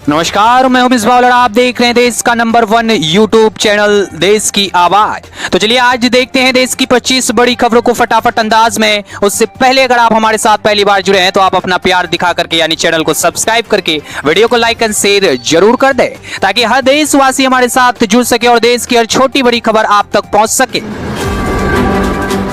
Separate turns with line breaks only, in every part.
नमस्कार, मैं उमेश बावल और आप देख रहे हैं देश का नंबर 1 यूट्यूब चैनल देश की आवाज। तो चलिए आज देखते हैं देश की 25 बड़ी खबरों को फटाफट अंदाज में। उससे पहले अगर आप हमारे साथ पहली बार जुड़े हैं तो आप अपना प्यार दिखा करके यानी चैनल को सब्सक्राइब करके वीडियो को लाइक एंड शेयर जरूर कर दें ताकि हर देशवासी हमारे साथ जुड़ सके और देश की हर छोटी बड़ी खबर आप तक पहुंच सके।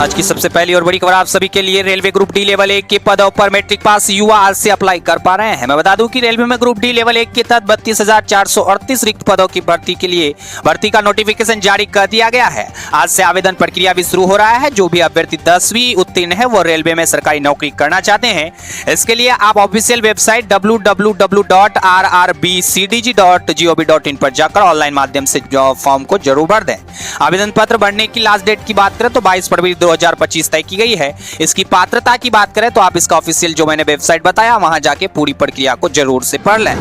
आज की सबसे पहली और बड़ी खबर आप सभी के लिए रेलवे ग्रुप डी लेवल 1 के पदों पर मैट्रिक पास युवा आज से अप्लाई कर पा रहे हैं। मैं बता दूं कि रेलवे में ग्रुप डी लेवल 1 के तहत 32,438 रिक्त पदों की भर्ती के लिए भर्ती का नोटिफिकेशन जारी कर दिया गया है। आज से आवेदन प्रक्रिया भी शुरू हो रहा है। जो भी अभ्यर्थी 10वीं उत्तीर्ण है वो रेलवे में सरकारी नौकरी करना चाहते हैं, इसके लिए आप ऑफिशियल वेबसाइट www.rrbcdg.gov.in पर जाकर ऑनलाइन माध्यम से फॉर्म को जरूर भर दें। आवेदन पत्र भरने की लास्ट डेट की बात करें तो 22 फरवरी 2025 तय की गई है। इसकी पात्रता की बात करें तो आप इसका ऑफिशियल जो मैंने वेबसाइट बताया वहां जाके पूरी प्रक्रिया को जरूर से पढ़ लें।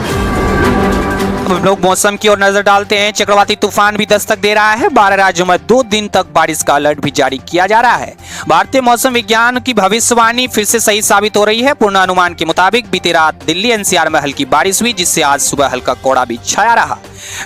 हम लोग मौसम की ओर नजर डालते हैं। चक्रवाती तूफान भी दस्तक दे रहा है। 12 राज्यों में 2 दिन तक बारिश का अलर्ट भी जारी किया जा रहा है। भारतीय मौसम विज्ञान की भविष्यवाणी फिर से सही साबित हो रही है। पूर्वानुमान के मुताबिक बीती रात दिल्ली एनसीआर में हल्की बारिश हुई, जिससे आज सुबह हल्का कोहरा भी छाया रहा।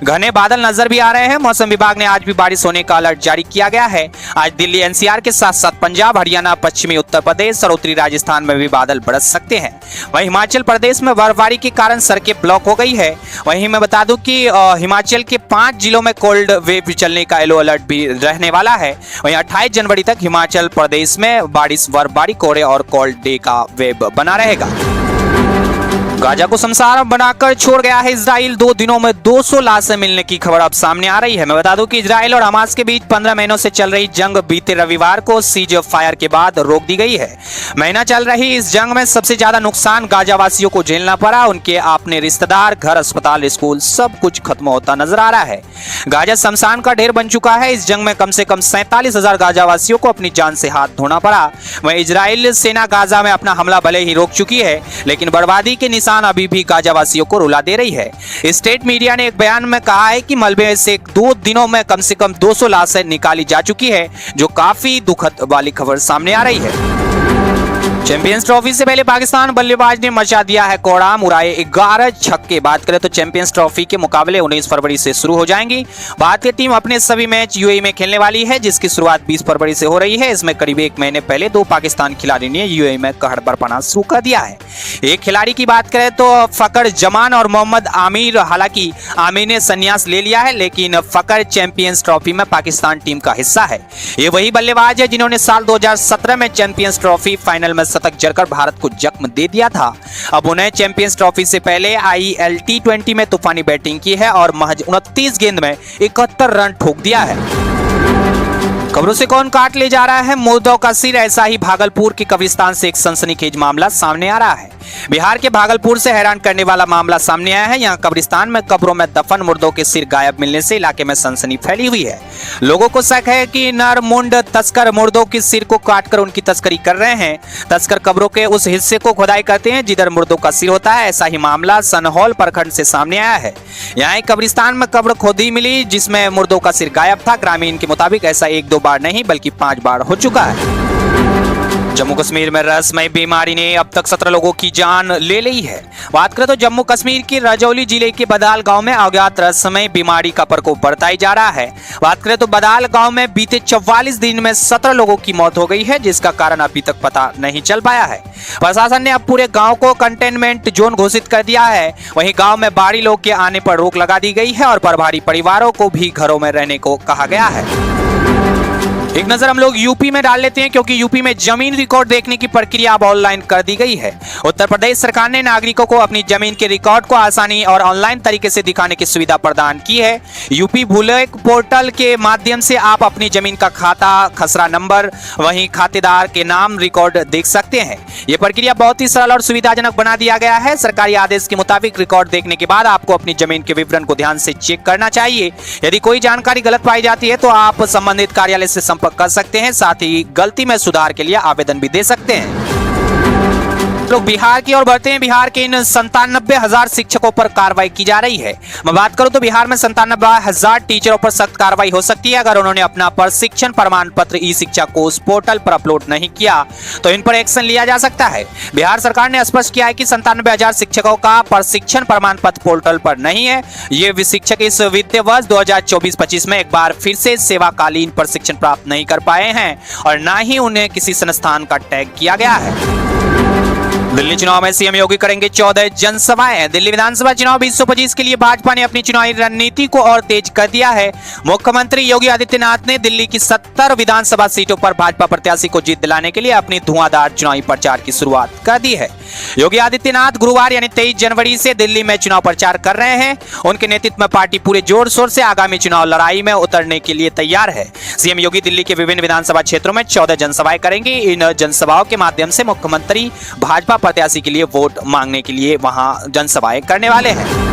घने बादल नजर भी आ रहे हैं। मौसम विभाग ने आज भी बारिश होने का अलर्ट जारी किया गया है। आज दिल्ली एनसीआर के साथ साथ पंजाब, हरियाणा, पश्चिमी उत्तर प्रदेश और उत्तरी राजस्थान में भी बादल बरस सकते हैं। वहीं हिमाचल प्रदेश में बर्फबारी के कारण सड़कें ब्लॉक हो गई है। वहीं मैं बता दूं कि हिमाचल के 5 जिलों में कोल्ड वेव चलने का येलो अलर्ट भी रहने वाला है। वहीं 28 जनवरी तक हिमाचल प्रदेश में बारिश, बर्फबारी, कोहरे और कोल्ड डे का वेव बना रहेगा। गाजा को शमशान बनाकर छोड़ गया है इजराइल। 2 दिनों में 200 लाशें मिलने की खबर अब सामने आ रही है। मैं बता दूं कि इजराइल और हमास के बीच 15 महीनों से चल रही जंग बीते रविवार को सीज फायर के बाद रोक दी गई है। महीना चल रही इस जंग में सबसे ज्यादा नुकसान गाजा वासियों को झेलना पड़ा। उनके अपने रिश्तेदार, घर, अस्पताल, स्कूल सब कुछ खत्म होता नजर आ रहा है। गाजा शमशान का ढेर बन चुका है। इस जंग में कम से कम 47,000 गाजा वासियों को अपनी जान से हाथ धोना पड़ा। वहीं इजराइल सेना गाजा में अपना हमला भले ही रोक चुकी है, लेकिन बर्बादी के निशान अभी भी गाजा वासियों को रुला दे रही है। स्टेट मीडिया ने एक बयान में कहा है कि मलबे से 2 दिनों में कम से कम 200 लाशें निकाली जा चुकी है, जो काफी दुखद वाली खबर सामने आ रही है। चैंपियंस ट्रॉफी से पहले पाकिस्तान बल्लेबाज ने मचा दिया है कोहराम, उड़ाए 11 छक्के। बात करें तो चैंपियंस ट्रॉफी के मुकाबले 19 फरवरी से शुरू हो जाएंगी। भारतीय टीम अपने सभी मैच यूएई में खेलने वाली है, जिसकी शुरुआत 20 फरवरी से हो रही है। इसमें करीब 1 महीने पहले 2 पाकिस्तान खिलाड़ी ने यूएई में कहर बरपाना शुरू कर दिया है। एक खिलाड़ी की बात करें तो फकर जमान और मोहम्मद आमिर। हालांकि आमिर ने संन्यास ले लिया है, लेकिन फकर चैंपियंस ट्रॉफी में पाकिस्तान टीम का हिस्सा है। ये वही बल्लेबाज है जिन्होंने साल 2017 में चैंपियंस ट्रॉफी फाइनल में शतक जड़कर भारत को जख्म दे दिया था। अब उन्हें चैंपियंस ट्रॉफी से पहले आईएल T20 में तूफानी बैटिंग की है और महज 29 गेंद में 71 रन ठोक दिया है। खबरों से कौन काट ले जा रहा है मुर्दों का सिर, ऐसा ही भागलपुर के कब्रिस्तान से एक सनसनीखेज मामला सामने आ रहा है। बिहार के भागलपुर से हैरान करने वाला मामला सामने आया है। यहाँ कब्रिस्तान में कब्रों में दफन मुर्दों के सिर गायब मिलने से इलाके में सनसनी फैली हुई है। लोगों को शक है कि नर मुंड तस्कर मुर्दों के सिर को काटकर उनकी तस्करी कर रहे हैं। तस्कर कब्रों के उस हिस्से को खुदाई करते हैं जिधर मुर्दों का सिर होता है। ऐसा ही मामला सनहौल प्रखंड से सामने आया है। यहाँ एक कब्रिस्तान में कब्र खोदी मिली जिसमें मुर्दों का सिर गायब था। ग्रामीण के मुताबिक ऐसा 1-2 बार नहीं बल्कि 5 बार हो चुका है। जम्मू कश्मीर में रहस्यमय बीमारी ने अब तक 17 लोगों की जान ले ली है। बात करें तो जम्मू कश्मीर के राजौरी जिले के बदाल गांव में अज्ञात रहस्यमय बीमारी का प्रकोप बढ़ता ही जा रहा है। बात करें तो बदाल गांव में बीते 44 दिन में 17 लोगों की मौत हो गई है, जिसका कारण अभी तक पता नहीं चल पाया है। प्रशासन ने अब पूरे गाँव को कंटेनमेंट जोन घोषित कर दिया है। वहीं गाँव में बाहरी लोग के आने पर रोक लगा दी गई है और प्रभारी परिवारों को भी घरों में रहने को कहा गया है। एक नजर हम लोग यूपी में डाल लेते हैं, क्योंकि यूपी में जमीन रिकॉर्ड देखने की प्रक्रिया अब ऑनलाइन कर दी गई है। उत्तर प्रदेश सरकार ने नागरिकों को अपनी जमीन के रिकॉर्ड को आसानी और ऑनलाइन तरीके से दिखाने की सुविधा प्रदान की है। यूपी भूलेख पोर्टल के माध्यम से आप अपनी जमीन का खाता, खसरा नंबर, वहीं खातेदार के नाम रिकॉर्ड देख सकते हैं। ये प्रक्रिया बहुत ही सरल और सुविधाजनक बना दिया गया है। सरकारी आदेश के मुताबिक रिकॉर्ड देखने के बाद आपको अपनी जमीन के विवरण को ध्यान से चेक करना चाहिए। यदि कोई जानकारी गलत पाई जाती है तो आप संबंधित कार्यालय से संपर्क कर सकते हैं। साथ ही गलती में सुधार के लिए आवेदन भी दे सकते हैं। रुख बिहार की ओर बढ़ते हैं। बिहार के इन 97,000 शिक्षकों पर कार्रवाई की जा रही है। मैं बात करूं तो बिहार में 97,000 टीचरों पर सख्त कार्रवाई हो सकती है। अगर उन्होंने अपना प्रशिक्षण प्रमाण पत्र ई शिक्षा कोष पोर्टल पर अपलोड नहीं किया तो इन पर एक्शन लिया जा सकता है। बिहार सरकार ने स्पष्ट किया है कि 97,000 शिक्षकों का प्रशिक्षण प्रमाण पत्र पोर्टल पर नहीं है। ये शिक्षक इस वित्तीय वर्ष 2024-25 में एक बार फिर से सेवाकालीन प्रशिक्षण प्राप्त नहीं कर पाए हैं और न ही उन्हें किसी संस्थान का टैग किया गया है। दिल्ली चुनाव में सीएम योगी करेंगे 14 जनसभाएं। दिल्ली विधानसभा चुनाव 2025 के लिए भाजपा ने अपनी चुनावी रणनीति को और तेज कर दिया है। मुख्यमंत्री योगी आदित्यनाथ ने दिल्ली की 70 विधानसभा सीटों पर भाजपा प्रत्याशी को जीत दिलाने के लिए अपनी धुआंधार चुनावी प्रचार की शुरुआत कर दी है। योगी आदित्यनाथ गुरुवार यानी 23 जनवरी से दिल्ली में चुनाव प्रचार कर रहे हैं। उनके नेतृत्व में पार्टी पूरे जोर शोर से आगामी चुनाव लड़ाई में उतरने के लिए तैयार है। सीएम योगी दिल्ली के विभिन्न विधानसभा क्षेत्रों में 14 जनसभाएं करेंगे। इन जनसभाओं के माध्यम से मुख्यमंत्री भाजपा प्रत्याशी के लिए वोट मांगने के लिए वहां जनसभाएं करने वाले हैं।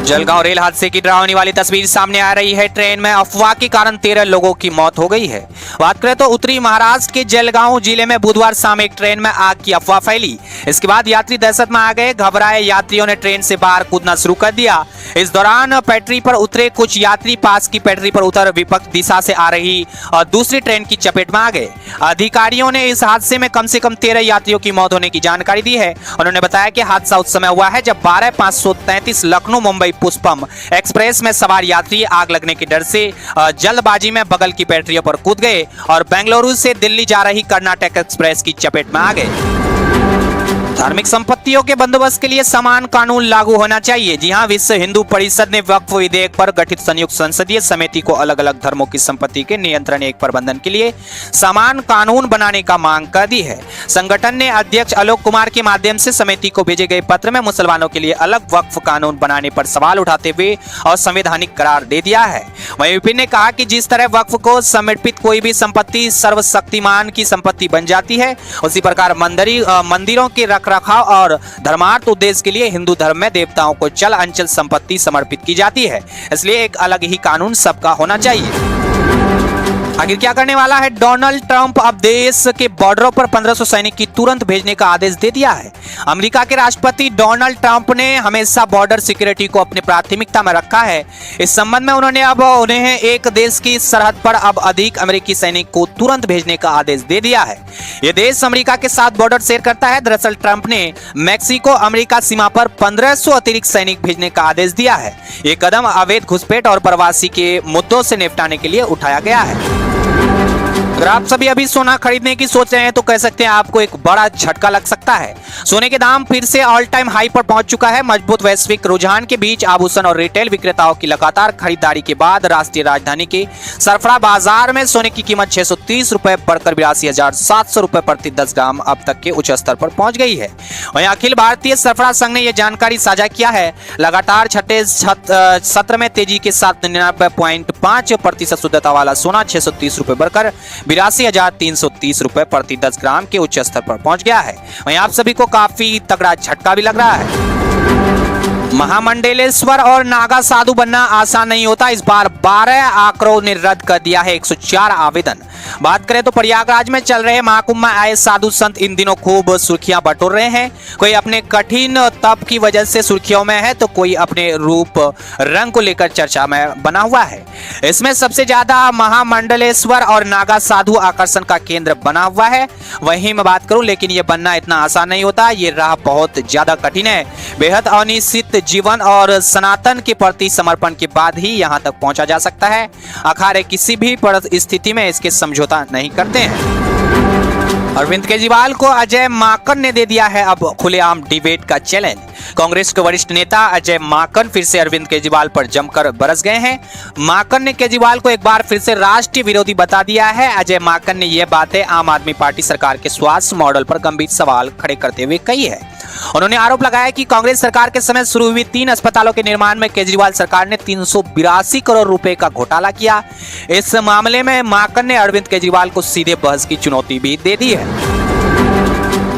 जलगांव रेल हादसे की डरावनी वाली तस्वीर सामने आ रही है। ट्रेन में अफवाह के कारण 13 लोगों की मौत हो गई है। बात करें तो उत्तरी महाराष्ट्र के जलगांव जिले में बुधवार शाम एक ट्रेन में आग की अफवाह फैली। इसके बाद यात्री दहशत में आ गए। घबराए यात्रियों ने ट्रेन से बाहर कूदना शुरू कर दिया। इस दौरान पटरी पर उतरे कुछ यात्री पास की पटरी पर उतर विपरीत दिशा से आ रही और दूसरी ट्रेन की चपेट में आ गए। अधिकारियों ने इस हादसे में कम से कम 13 यात्रियों की मौत होने की जानकारी दी है। उन्होंने बताया कि हादसा उस समय हुआ है जब 12:533 लखनऊ मुंबई पुष्पम एक्सप्रेस में सवार यात्री आग लगने के डर से जल्दबाजी में बगल की पटरियों पर कूद गए और बेंगलुरु से दिल्ली जा रही कर्नाटक एक्सप्रेस की चपेट में आ गए। धार्मिक संपत्तियों के बंदोबस्त के लिए समान कानून लागू होना चाहिए। जी हां, विश्व हिंदू परिषद ने वक्फ विधेयक पर गठित संयुक्त संसदीय समिति को अलग अलग धर्मों की संपत्ति के नियंत्रण एवं प्रबंधन के लिए समान कानून बनाने का मांग कर दी है। संगठन ने अध्यक्ष आलोक कुमार के माध्यम से समिति को भेजे गए पत्र में मुसलमानों के लिए अलग वक्फ कानून बनाने पर सवाल उठाते हुए असंवैधानिक करार दे दिया है। वहीं विपिन ने कहा कि जिस तरह वक्फ को समर्पित कोई भी संपत्ति सर्वशक्तिमान की संपत्ति बन जाती है, उसी प्रकार मंदिरों के रखरखाव और धर्मार्थ उद्देश्य के लिए हिंदू धर्म में देवताओं को चल अंचल संपत्ति समर्पित की जाती है। इसलिए एक अलग ही कानून सबका होना चाहिए। आखिर क्या करने वाला है डोनाल्ड ट्रंप? अब देश के बॉर्डरों पर 1500 सैनिक की तुरंत भेजने का आदेश दे दिया है। अमेरिका के राष्ट्रपति डोनाल्ड ट्रंप ने हमेशा बॉर्डर सिक्योरिटी को अपनी प्राथमिकता में रखा है। इस संबंध में उन्होंने अब उन्हें एक देश की सरहद पर अब अधिक अमेरिकी सैनिक को तुरंत भेजने का आदेश दे दिया है। यह देश अमेरिका के साथ बॉर्डर शेयर करता है। दरअसल ट्रंप ने मैक्सिको अमेरिका सीमा पर 1500 अतिरिक्त सैनिक भेजने का आदेश दिया है। ये कदम अवैध घुसपैठ और प्रवासी के मुद्दों से निपटाने के लिए उठाया गया है। अगर आप सभी अभी सोना खरीदने की सोच रहे हैं तो कह सकते हैं आपको एक बड़ा झटका लग सकता है। सोने के दाम फिर से ऑल टाइम हाई पर पहुंच चुका है। मजबूत वैश्विक रुझान के बीच आभूषण और रिटेल विक्रेताओं की लगातार खरीदारी के बाद राष्ट्रीय राजधानी के सरफरा बाजार में सोने की कीमत 630 रुपए बढ़कर 82,700 रुपए प्रति 10 ग्राम अब तक के उच्च स्तर पर पहुंच गई है। वहीं अखिल भारतीय सरफरा संघ ने यह जानकारी साझा किया है। लगातार छठे सत्र में तेजी के साथ 99.5% शुद्धता वाला सोना 630 रुपए बढ़कर 82,330 रुपए प्रति 10 ग्राम के उच्च स्तर पर पहुंच गया है। वहीं आप सभी को काफी तगड़ा झटका भी लग रहा है। महामंडलेश्वर और नागा साधु बनना आसान नहीं होता। इस बार 12 आंकड़ों ने रद्द कर दिया है 104 आवेदन। बात करें तो प्रयागराज में चल रहे महाकुंभ में आए साधु संत इन दिनों खूब सुर्खियां बटोर रहे हैं। कोई अपने कठिन तप की वजह से सुर्खियों में है तो कोई अपने रूप रंग को लेकर चर्चा में बना हुआ है। इसमें सबसे ज्यादा महामंडलेश्वर और नागा साधु आकर्षण का केंद्र बना हुआ है। वहीं मैं बात करूं, लेकिन ये बनना इतना आसान नहीं होता। ये राह बहुत ज्यादा कठिन है। बेहद अनिश्चित जीवन और सनातन के प्रति समर्पण के बाद ही यहाँ तक पहुंचा जा सकता है। अखाड़े किसी भी परिस्थिति में इसके समझौता नहीं करते हैं। अरविंद केजरीवाल को अजय माकन ने दे दिया है अब खुलेआम डिबेट का चैलेंज। कांग्रेस के वरिष्ठ नेता अजय माकन फिर से अरविंद केजरीवाल पर जमकर बरस गए हैं। माकन ने केजरीवाल को एक बार फिर से राष्ट्रीय विरोधी बता दिया है। अजय माकन ने यह बातें आम आदमी पार्टी सरकार के स्वास्थ्य मॉडल पर गंभीर सवाल खड़े करते हुए कही है। उन्होंने आरोप लगाया कि कांग्रेस सरकार के समय शुरू हुई 3 अस्पतालों के निर्माण में केजरीवाल सरकार ने 382 करोड़ रुपए का घोटाला किया। इस मामले में माकन ने अरविंद केजरीवाल को सीधे बहस की चुनौती भी दे दी है।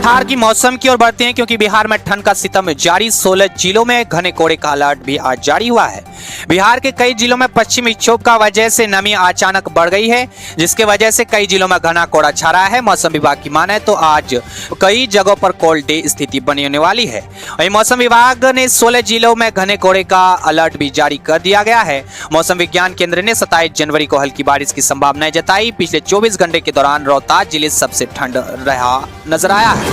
रफ्तार की मौसम की ओर बढ़ते हैं, क्योंकि बिहार में ठंड का सितम जारी। 16 जिलों में घने कोहरे का अलर्ट भी आज जारी हुआ है। बिहार के कई जिलों में पश्चिमी विक्षोभ का वजह से नमी अचानक बढ़ गई है, जिसके वजह से कई जिलों में घना कोहरा छा रहा है। मौसम विभाग की माने तो आज कई जगहों पर कोल्ड डे स्थिति बनी होने वाली है। वहीं मौसम विभाग ने 16 जिलों में घने कोहरे का अलर्ट भी जारी कर दिया गया है। मौसम विज्ञान केंद्र ने 27 जनवरी को हल्की बारिश की संभावना जताई। पिछले 24 घंटे के दौरान रोहतास जिले सबसे ठंड रहा नजर आया है।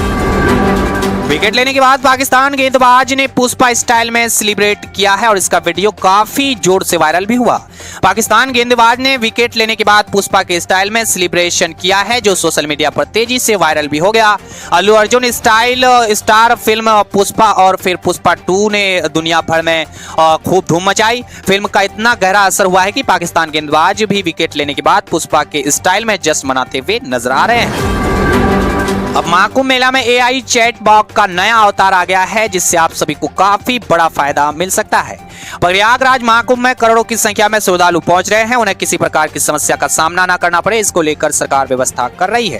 विकेट लेने के बाद पाकिस्तान गेंदबाज ने पुष्पा स्टाइल में सेलिब्रेट किया है और इसका वीडियो काफी जोर से वायरल भी हुआ। पाकिस्तान गेंदबाज ने विकेट लेने के बाद पुष्पा के स्टाइल में सेलिब्रेशन किया है, जो सोशल मीडिया पर तेजी से वायरल भी हो गया। Allu Arjun style star film Pushpa और फिर पुष्पा 2 ने दुनिया भर में खूब धूम मचाई। फिल्म का इतना गहरा असर हुआ है कि पाकिस्तान गेंदबाज भी विकेट लेने के बाद पुष्पा के स्टाइल में जश्न मनाते हुए नजर आ रहे हैं। अब महाकुंभ मेला में AI चैट बॉक्स का नया अवतार आ गया है, जिससे आप सभी को काफी बड़ा फायदा मिल सकता है। प्रयागराज महाकुंभ में करोड़ों की संख्या में श्रद्धालु पहुंच रहे हैं। उन्हें किसी प्रकार की समस्या का सामना न करना पड़े, इसको लेकर सरकार व्यवस्था कर रही है।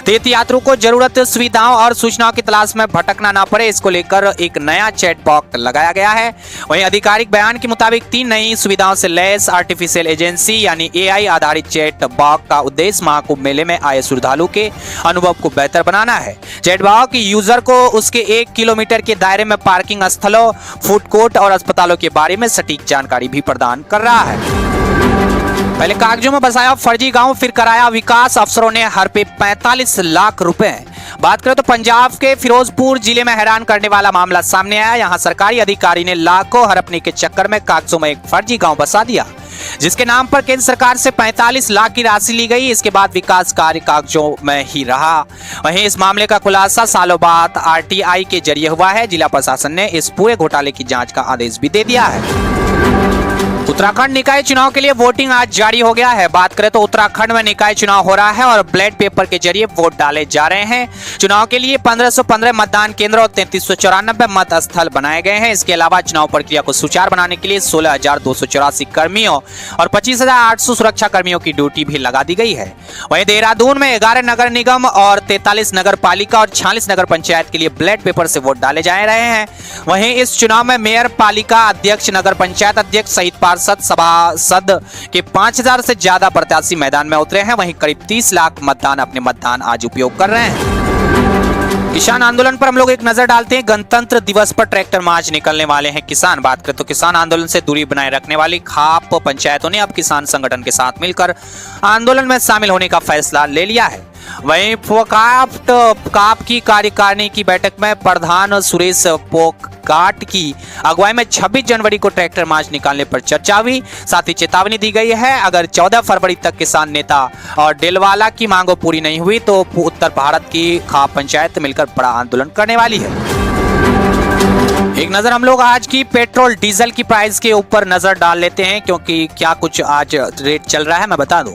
तीर्थयात्रियों को जरूरत सुविधाओं और सूचनाओं की तलाश में भटकना न पड़े, इसको लेकर एक नया चैट बॉक्स लगाया गया है। वहीं आधिकारिक बयान के मुताबिक 3 नई सुविधाओं से लैस आर्टिफिशियल इंटेलिजेंस यानी AI आधारित चैट बॉक्स का उद्देश्य महाकुंभ मेले में आए श्रद्धालु के अनुभव को बेहतर बनाना है। चैट बॉक्स यूजर को उसके 1 किलोमीटर के दायरे में पार्किंग स्थलों, फूड कोर्ट और अस्पतालों के बारे में सटीक जानकारी भी प्रदान कर रहा है। पहले कागजों में बसाया फर्जी गांव, फिर कराया विकास, अफसरों ने हर पे 45 लाख रुपए। बात करें तो पंजाब के फिरोजपुर जिले में हैरान करने वाला मामला सामने आया। यहां सरकारी अधिकारी ने लाखों हड़पने के चक्कर में कागजों में एक फर्जी गांव बसा दिया, जिसके नाम पर केंद्र सरकार से 45 लाख की राशि ली गई। इसके बाद विकास कार्य कागजों में ही रहा। वहीं इस मामले का खुलासा सालों बाद RTI के जरिए हुआ है। जिला प्रशासन ने इस पूरे घोटाले की जांच का आदेश भी दे दिया है। उत्तराखंड निकाय चुनाव के लिए वोटिंग आज जारी हो गया है। बात करें तो उत्तराखंड में निकाय चुनाव हो रहा है और बैलेट पेपर के जरिए वोट डाले जा रहे हैं। चुनाव के लिए 1515 मतदान केंद्र और 3394 मत स्थल बनाए गए हैं। इसके अलावा चुनाव प्रक्रिया को सुचारू बनाने के लिए 16,284 कर्मियों और 25,800 सुरक्षा कर्मियों की ड्यूटी भी लगा दी गई है। वहीं देहरादून में 11 नगर निगम और 43 नगर पालिका और 46 नगर पंचायत के लिए बैलेट पेपर से वोट डाले जा रहे हैं। वहीं इस चुनाव में मेयर, पालिका अध्यक्ष, नगर पंचायत अध्यक्ष सहित पार्षद, सभासद के 5000 से ज्यादा प्रत्याशी मैदान में उतरे हैं। वहीं करीब 30 लाख मतदान अपने मतदान आज उपयोग कर रहे हैं। किसान आंदोलन पर हम लोग एक नजर डालते हैं। गणतंत्र दिवस पर ट्रैक्टर मार्च निकलने वाले हैं किसान। बात करें तो किसान आंदोलन से दूरी बनाए रखने वाली खाप पंचायतों ने अब किसान संगठन के साथ मिलकर आंदोलन में शामिल होने का फैसला ले लिया है। वहीं काप की कार्यकारिणी की बैठक में प्रधान सुरेश पोकाट की अगुवाई में 26 जनवरी को ट्रैक्टर मार्च निकालने पर चर्चा हुई। साथ ही चेतावनी दी गई है, अगर 14 फरवरी तक किसान नेता और डेलवाला की मांगों पूरी नहीं हुई तो उत्तर भारत की खाप पंचायत मिलकर बड़ा आंदोलन करने वाली है। एक नजर हम लोग आज की पेट्रोल डीजल की प्राइस के ऊपर नजर डाल लेते हैं, क्योंकि क्या कुछ आज रेट चल रहा है मैं बता दूं।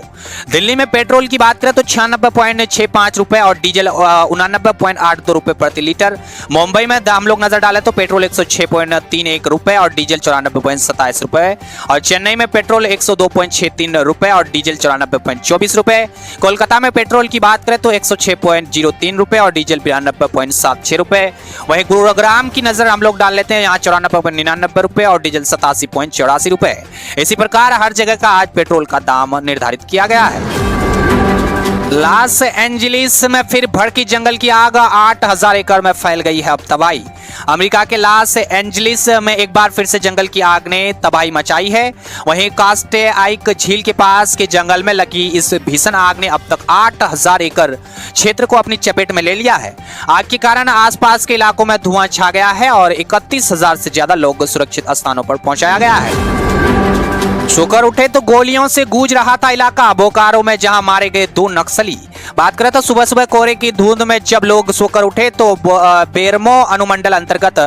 दिल्ली में पेट्रोल की बात करें तो 96.65 रुपए और डीजल 89.82 रुपए प्रति लीटर। मुंबई में हम लोग नजर डालें तो पेट्रोल 106.31 रुपए और डीजल 94.27 रुपए। और चेन्नई में पेट्रोल 102.63 रुपए और डीजल 94.24 रुपए। कोलकाता में पेट्रोल की बात करें तो 106.03 रुपए और डीजल 92.76 रुपए। वहीं गुरुग्राम की नजर हम लोग डाल लेते हैं, यहाँ 94.99 रुपए और डीजल 87.84 रुपए। इसी प्रकार हर जगह का आज पेट्रोल का दाम निर्धारित किया गया है। लॉस एंजलिस में फिर भड़की जंगल की आग, 8000 एकड़ में फैल गई है अब तबाही। अमेरिका के लॉस एंजलिस में एक बार फिर से जंगल की आग ने तबाही मचाई है। वहीं कास्टेआइक झील के पास के जंगल में लगी इस भीषण आग ने अब तक 8000 एकड़ क्षेत्र को अपनी चपेट में ले लिया है। आग के कारण आसपास के इलाकों में धुआं छा गया है और 31,000 से ज्यादा लोग सुरक्षित स्थानों पर पहुंचाया गया है। सोकर उठे तो गोलियों से गूंज रहा था इलाका, बोकारो में जहां मारे गए 2 नक्सली। बात करें तो सुबह सुबह कोहरे की धुंध में जब लोग सोकर उठे तो बेरमो अनुमंडल अंतर्गत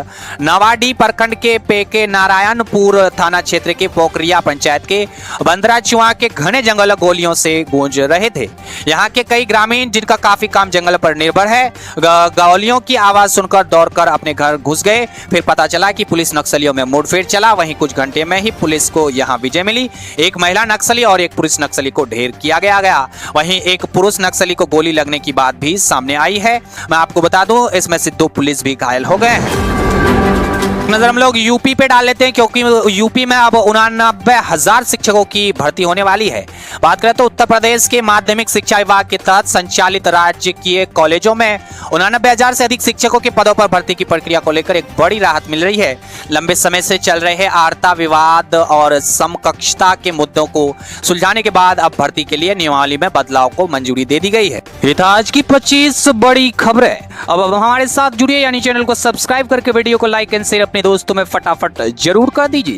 नवाडी प्रखंड के पेके नारायणपुर थाना क्षेत्र के पोखरिया पंचायत के बंदरा चुआ के घने जंगल गोलियों से गूंज रहे थे। यहाँ के कई ग्रामीण जिनका काफी काम जंगल पर निर्भर है, गोलियों की आवाज सुनकर दौड़कर अपने घर घुस गए। फिर पता चला कि पुलिस नक्सलियों में मुठभेड़ चला। वहीं कुछ घंटे में ही पुलिस को यहाँ विजय मिली। एक महिला नक्सली और एक पुरुष नक्सली को ढेर किया गया। वहीं एक पुरुष नक्सली नक्सली को गोली लगने की बात भी सामने आई है। मैं आपको बता दूं इसमें से 2 पुलिस भी घायल हो गए हैं। नजर हम लोग यूपी पे डाल लेते हैं, क्योंकि यूपी में अब 89,000 शिक्षकों की भर्ती होने वाली है। बात करें तो उत्तर प्रदेश के माध्यमिक शिक्षा विभाग के तहत संचालित राजकीय कॉलेजों में 89,000 से अधिक शिक्षकों के पदों पर भर्ती की प्रक्रिया को लेकर एक बड़ी राहत मिल रही है। लंबे समय से चल रहे आर्ता विवाद और समकक्षता के मुद्दों को सुलझाने के बाद अब भर्ती के लिए नियमावली में बदलाव को मंजूरी दे दी गई है। ये था आज की 25 बड़ी खबरें। अब हमारे साथ जुड़िए, यानी चैनल को सब्सक्राइब करके वीडियो को लाइक एंड शेयर अपने दोस्तों में फटाफट जरूर कर दीजिए।